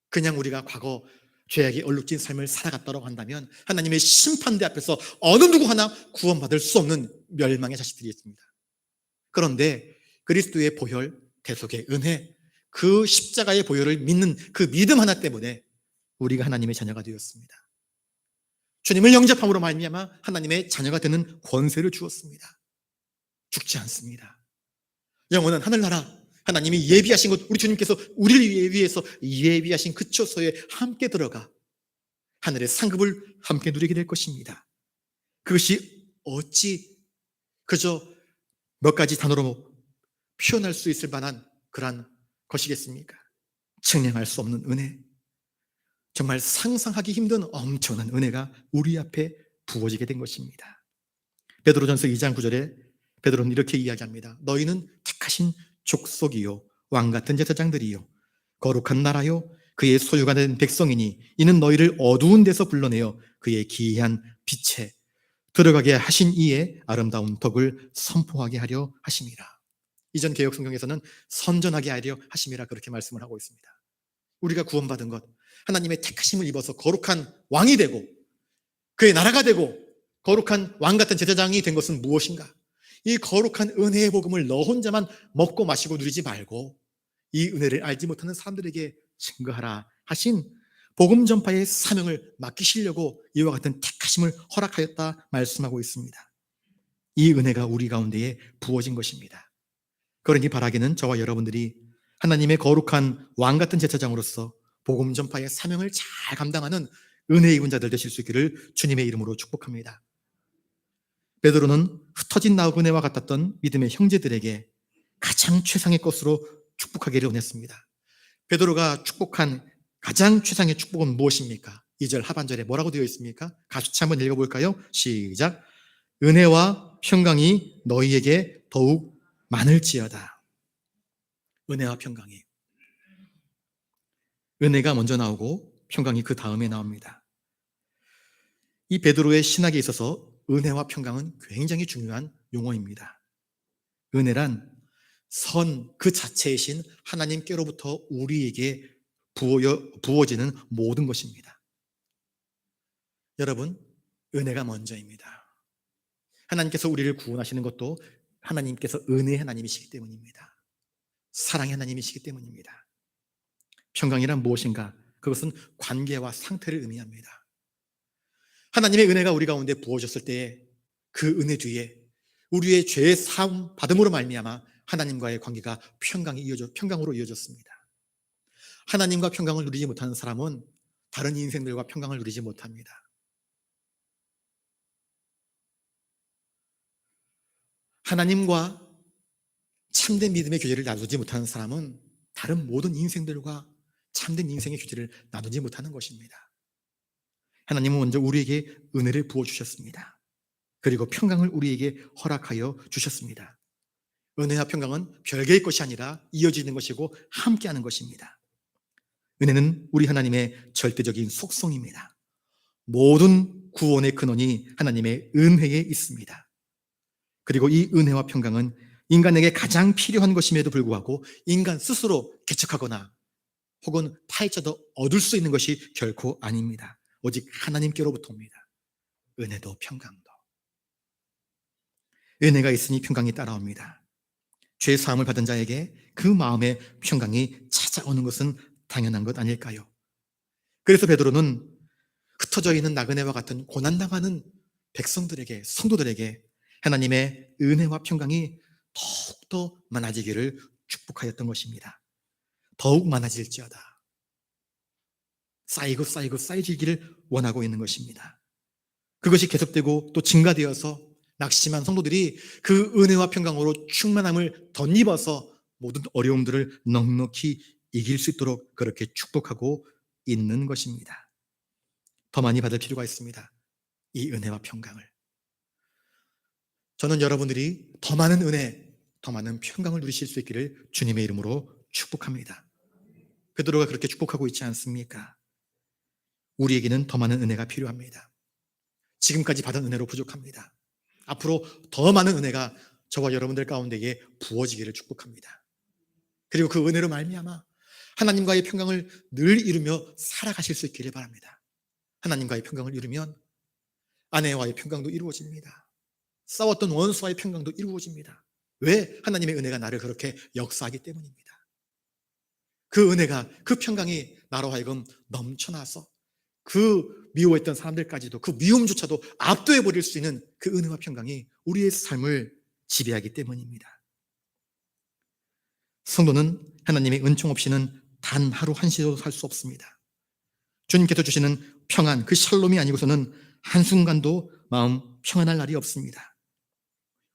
그냥 우리가 과거 죄악에 얼룩진 삶을 살아갔다고 한다면 하나님의 심판대 앞에서 어느 누구 하나 구원받을 수 없는 멸망의 자식들이 있습니다. 그런데 그리스도의 보혈, 대속의 은혜, 그 십자가의 보혈을 믿는 그 믿음 하나 때문에 우리가 하나님의 자녀가 되었습니다. 주님을 영접함으로 말미암아 하나님의 자녀가 되는 권세를 주었습니다. 죽지 않습니다. 영원한 하늘나라, 하나님이 예비하신 것, 우리 주님께서 우리를 위해서 예비하신 그 처소에 함께 들어가 하늘의 상급을 함께 누리게 될 것입니다. 그것이 어찌 그저 몇 가지 단어로 표현할 수 있을 만한 그러한 것이겠습니까? 측량할 수 없는 은혜, 정말 상상하기 힘든 엄청난 은혜가 우리 앞에 부어지게 된 것입니다. 베드로전서 2장 9절에 베드로는 이렇게 이야기합니다. 너희는 택하신 족속이요 왕같은 제사장들이요 거룩한 나라요 그의 소유가 된 백성이니 이는 너희를 어두운 데서 불러내어 그의 기이한 빛에 들어가게 하신 이의 아름다운 덕을 선포하게 하려 하심이라. 이전 개역 성경에서는 선전하게 하려 하심이라 그렇게 말씀을 하고 있습니다. 우리가 구원받은 것, 하나님의 택하심을 입어서 거룩한 왕이 되고 그의 나라가 되고 거룩한 왕 같은 제사장이 된 것은 무엇인가? 이 거룩한 은혜의 복음을 너 혼자만 먹고 마시고 누리지 말고 이 은혜를 알지 못하는 사람들에게 증거하라 하신 복음 전파의 사명을 맡기시려고 이와 같은 택하심을 허락하였다 말씀하고 있습니다. 이 은혜가 우리 가운데에 부어진 것입니다. 그러니 바라기는 저와 여러분들이 하나님의 거룩한 왕 같은 제사장으로서 복음 전파의 사명을 잘 감당하는 은혜 입은 자들 되실 수 있기를 주님의 이름으로 축복합니다. 베드로는 흩어진 나그네와 같았던 믿음의 형제들에게 가장 최상의 것으로 축복하기를 원했습니다. 베드로가 축복한 가장 최상의 축복은 무엇입니까? 2절 하반절에 뭐라고 되어 있습니까? 같이 한번 읽어볼까요? 시작. 은혜와 평강이 너희에게 더욱 많을지어다. 은혜와 평강이, 은혜가 먼저 나오고 평강이 그 다음에 나옵니다. 이 베드로의 신학에 있어서 은혜와 평강은 굉장히 중요한 용어입니다. 은혜란 선 그 자체이신 하나님께로부터 우리에게 부어지는 모든 것입니다. 여러분, 은혜가 먼저입니다. 하나님께서 우리를 구원하시는 것도 하나님께서 은혜의 하나님이시기 때문입니다. 사랑의 하나님이시기 때문입니다. 평강이란 무엇인가? 그것은 관계와 상태를 의미합니다. 하나님의 은혜가 우리 가운데 부어졌을 때에 그 은혜 뒤에 우리의 죄의 사함 받음으로 말미암아 하나님과의 관계가 평강으로 이어졌습니다. 하나님과 평강을 누리지 못하는 사람은 다른 인생들과 평강을 누리지 못합니다. 하나님과 참된 믿음의 교제를 나누지 못하는 사람은 다른 모든 인생들과 참된 인생의 교제를 나누지 못하는 것입니다. 하나님은 먼저 우리에게 은혜를 부어주셨습니다. 그리고 평강을 우리에게 허락하여 주셨습니다. 은혜와 평강은 별개의 것이 아니라 이어지는 것이고 함께하는 것입니다. 은혜는 우리 하나님의 절대적인 속성입니다. 모든 구원의 근원이 하나님의 은혜에 있습니다. 그리고 이 은혜와 평강은 인간에게 가장 필요한 것임에도 불구하고 인간 스스로 개척하거나 혹은 파헤쳐도 얻을 수 있는 것이 결코 아닙니다. 오직 하나님께로부터 옵니다. 은혜도 평강도. 은혜가 있으니 평강이 따라옵니다. 죄 사함을 받은 자에게 그 마음의 평강이 찾아오는 것은 당연한 것 아닐까요? 그래서 베드로는 흩어져 있는 나그네와 같은 고난당하는 백성들에게, 성도들에게 하나님의 은혜와 평강이 더욱더 많아지기를 축복하였던 것입니다. 더욱 많아질지어다. 쌓이고 쌓여지기를 원하고 있는 것입니다. 그것이 계속되고 또 증가되어서 낙심한 성도들이 그 은혜와 평강으로 충만함을 덧입어서 모든 어려움들을 넉넉히 이길 수 있도록 그렇게 축복하고 있는 것입니다. 더 많이 받을 필요가 있습니다. 이 은혜와 평강을. 저는 여러분들이 더 많은 은혜, 더 많은 평강을 누리실 수 있기를 주님의 이름으로 축복합니다. 베드로가 그렇게 축복하고 있지 않습니까? 우리에게는 더 많은 은혜가 필요합니다. 지금까지 받은 은혜로 부족합니다. 앞으로 더 많은 은혜가 저와 여러분들 가운데에 부어지기를 축복합니다. 그리고 그 은혜로 말미암아 하나님과의 평강을 늘 이루며 살아가실 수 있기를 바랍니다. 하나님과의 평강을 이루면 아내와의 평강도 이루어집니다. 싸웠던 원수와의 평강도 이루어집니다. 왜? 하나님의 은혜가 나를 그렇게 역사하기 때문입니다. 그 은혜가, 그 평강이 나로 하여금 넘쳐나서 그 미워했던 사람들까지도 그 미움조차도 압도해버릴 수 있는 그 은혜와 평강이 우리의 삶을 지배하기 때문입니다. 성도는 하나님의 은총 없이는 단 하루 한시도 살 수 없습니다. 주님께서 주시는 평안, 그 샬롬이 아니고서는 한순간도 마음 평안할 날이 없습니다.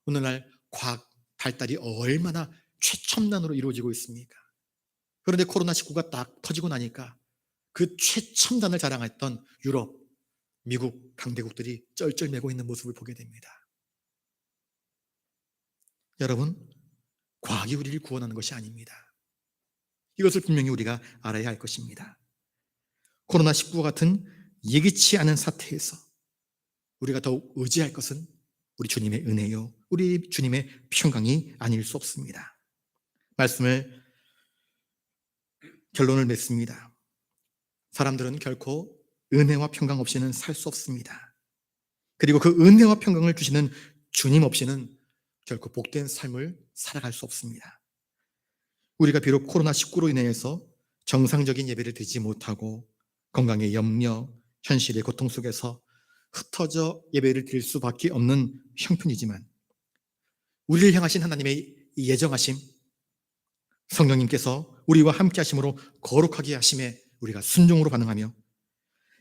오늘날 과학 발달이 얼마나 최첨단으로 이루어지고 있습니까? 그런데 코로나19가 딱 터지고 나니까 그 최첨단을 자랑했던 유럽, 미국 강대국들이 쩔쩔매고 있는 모습을 보게 됩니다. 여러분, 과학이 우리를 구원하는 것이 아닙니다. 이것을 분명히 우리가 알아야 할 것입니다. 코로나19와 같은 예기치 않은 사태에서 우리가 더욱 의지할 것은 우리 주님의 은혜요, 우리 주님의 평강이 아닐 수 없습니다. 말씀을 결론을 맺습니다. 사람들은 결코 은혜와 평강 없이는 살 수 없습니다. 그리고 그 은혜와 평강을 주시는 주님 없이는 결코 복된 삶을 살아갈 수 없습니다. 우리가 비록 코로나19로 인해서 정상적인 예배를 드리지 못하고 건강의 염려, 현실의 고통 속에서 흩어져 예배를 드릴 수밖에 없는 형편이지만 우리를 향하신 하나님의 이 예정하심, 성령님께서 우리와 함께 하심으로 거룩하게 하심에 우리가 순종으로 반응하며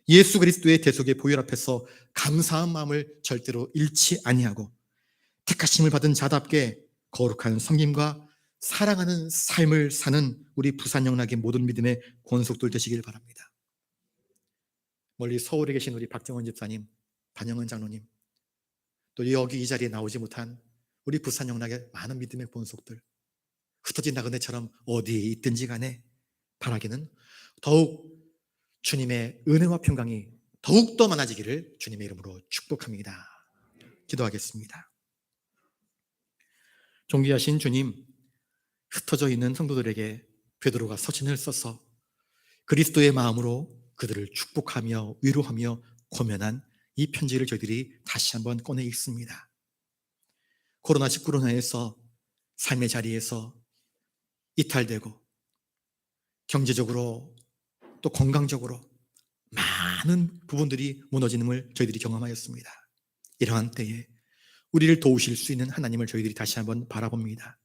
예수 그리스도의 대속의 보혈 앞에서 감사한 마음을 절대로 잃지 아니하고 택하심을 받은 자답게 거룩한 섬김과 사랑하는 삶을 사는 우리 부산영락의 모든 믿음의 권속들 되시길 바랍니다. 멀리 서울에 계신 우리 박정원 집사님, 반영은 장로님, 또 여기 이 자리에 나오지 못한 우리 부산영락의 많은 믿음의 권속들, 흩어진 나그네처럼 어디에 있든지 간에 바라기는 더욱 주님의 은혜와 평강이 더욱더 많아지기를 주님의 이름으로 축복합니다. 기도하겠습니다. 존귀하신 주님, 흩어져 있는 성도들에게 베드로가 서신을 써서 그리스도의 마음으로 그들을 축복하며 위로하며 고면한 이 편지를 저희들이 다시 한번 꺼내 읽습니다. 코로나19로 인해서 삶의 자리에서 이탈되고 경제적으로 또 건강적으로 많은 부분들이 무너지는 걸 저희들이 경험하였습니다. 이러한 때에 우리를 도우실 수 있는 하나님을 저희들이 다시 한번 바라봅니다.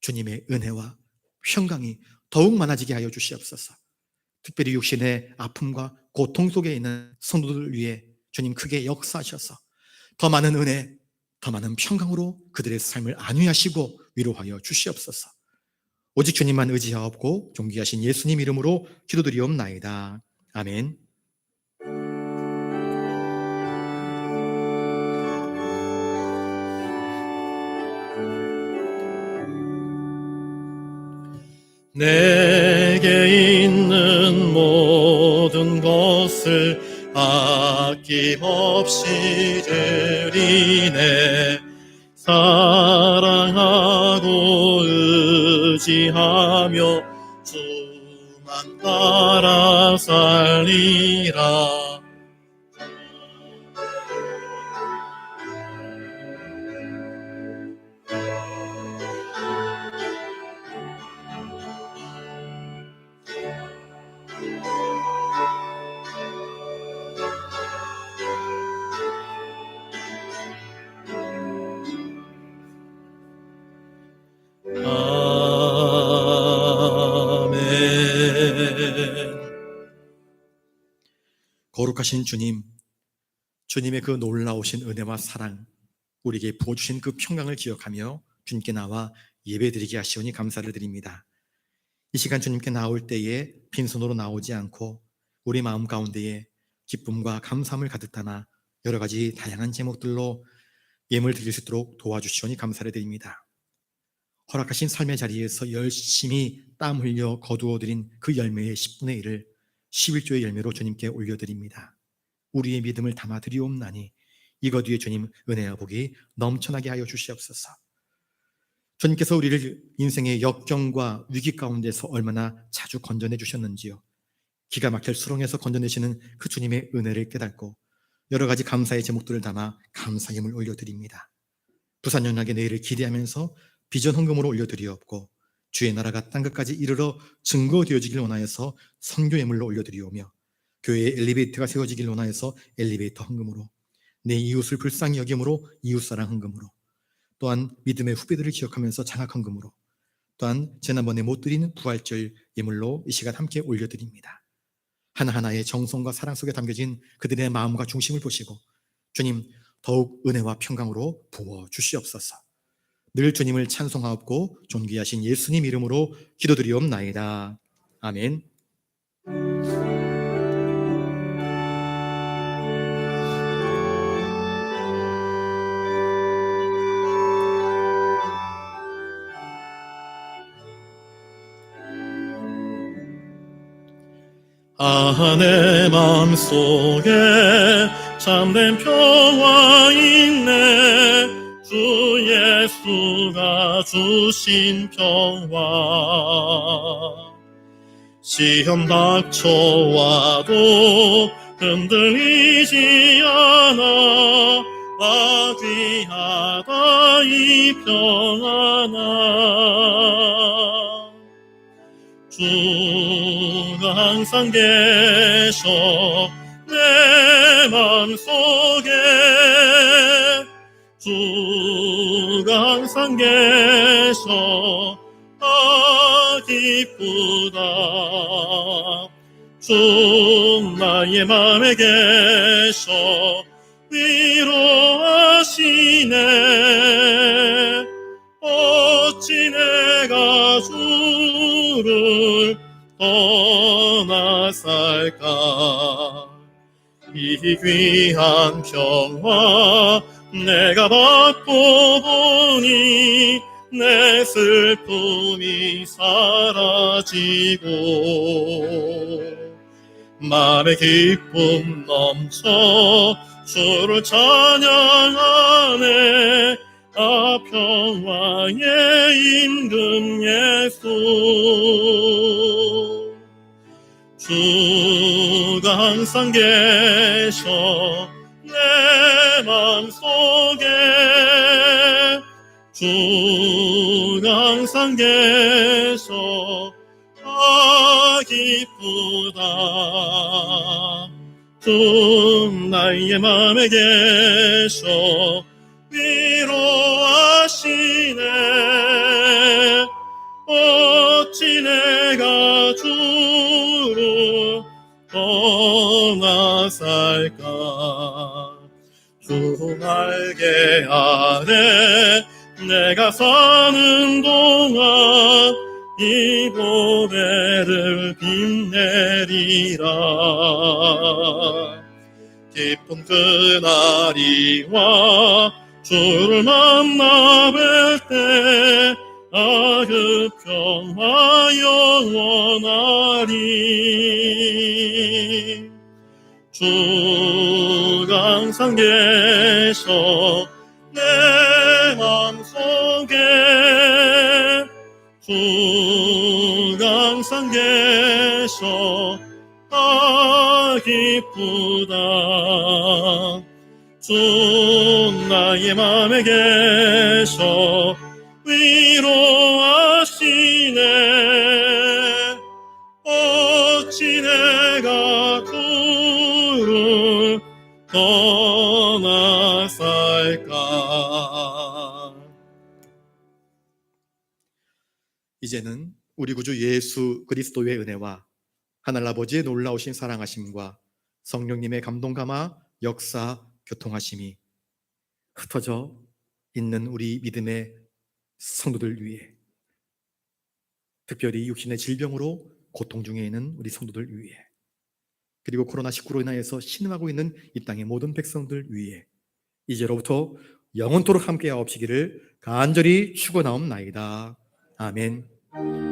주님의 은혜와 평강이 더욱 많아지게 하여 주시옵소서. 특별히 육신의 아픔과 고통 속에 있는 성도들을 위해 주님 크게 역사하셔서 더 많은 은혜, 더 많은 평강으로 그들의 삶을 안위하시고 위로하여 주시옵소서. 오직 주님만 의지하옵고 존귀하신 예수님 이름으로 기도드리옵나이다. 아멘. 내게 있는 모든 것을 아낌없이 드리네. 사랑하고 의지하며 주만 따라 살리라. 거룩하신 주님, 주님의 그 놀라우신 은혜와 사랑, 우리에게 부어주신 그 평강을 기억하며 주님께 나와 예배드리게 하시오니 감사를 드립니다. 이 시간 주님께 나올 때에 빈손으로 나오지 않고 우리 마음 가운데에 기쁨과 감사함을 가득 담아 여러 가지 다양한 제목들로 예물 드릴 수 있도록 도와주시오니 감사를 드립니다. 허락하신 삶의 자리에서 열심히 땀 흘려 거두어드린 그 열매의 10분의 1을 11조의 열매로 주님께 올려드립니다. 우리의 믿음을 담아 드리옵나니 이것 위에 주님 은혜와 복이 넘쳐나게 하여 주시옵소서. 주님께서 우리를 인생의 역경과 위기 가운데서 얼마나 자주 건져내 주셨는지요. 기가 막힐 수렁에서 건져내시는 그 주님의 은혜를 깨닫고 여러 가지 감사의 제목들을 담아 감사임을 올려드립니다. 부산연합의 내일을 기대하면서 비전 헌금으로 올려드리옵고 주의 나라가 땅끝까지 이르러 증거되어지길 원하여서 선교 예물로 올려드리오며 교회의 엘리베이터가 세워지길 원하여서 엘리베이터 헌금으로 내 이웃을 불쌍히 여김으로 이웃사랑 헌금으로 또한 믿음의 후배들을 기억하면서 장학 헌금으로 또한 지난번에 못 드린 부활절 예물로 이 시간 함께 올려드립니다. 하나하나의 정성과 사랑 속에 담겨진 그들의 마음과 중심을 보시고 주님 더욱 은혜와 평강으로 부어주시옵소서. 늘 주님을 찬송하옵고 존귀하신 예수님 이름으로 기도드리옵나이다. 아멘. 내 맘속에 참된 평화 있네. 주 예수가 주신 평화. 시험 닥쳐와도 흔들리지 않아. 귀하다 이 평안아. 주가 항상 계셔 내 맘속에. 주가 항상 계셔 기쁘다. 주 나의 맘에 계셔 위로하시네. 어찌 내가 주를 떠나 살까. 이 귀한 평화 내가 받고 보니 내 슬픔이 사라지고 마음의 기쁨 넘쳐 주를 찬양하네. 평화의 임금 예수. 주가 항상 계셔 내 맘속에. 주가 항상 계셔 기쁘다. 주 나의 맘에 계셔 위로하시네. 어찌 내가 주를 떠나 살까. 주 날개 아래 내가 사는 동안 이 보배를 빛내리라. 기쁜 그날이 와 주를 만나 뵐 때 그 평화 영원하리. 주가 항상 계셔 내 맘속에. 주가 항상 계셔 기쁘다. 주 나의 맘에 계셔 위로하시네. 어찌 내가 주를 떠나 살까. 이제는 우리 구주 예수 그리스도의 은혜와 하늘 아버지의 놀라우신 사랑하심과 성령님의 감동 감화 역사 교통하심이 흩어져 있는 우리 믿음의 성도들 위해, 특별히 육신의 질병으로 고통 중에 있는 우리 성도들 위해, 그리고 코로나19로 인하여서 신음하고 있는 이 땅의 모든 백성들 위해 이제로부터 영원토록 함께하옵시기를 간절히 축원하옵나이다. 아멘.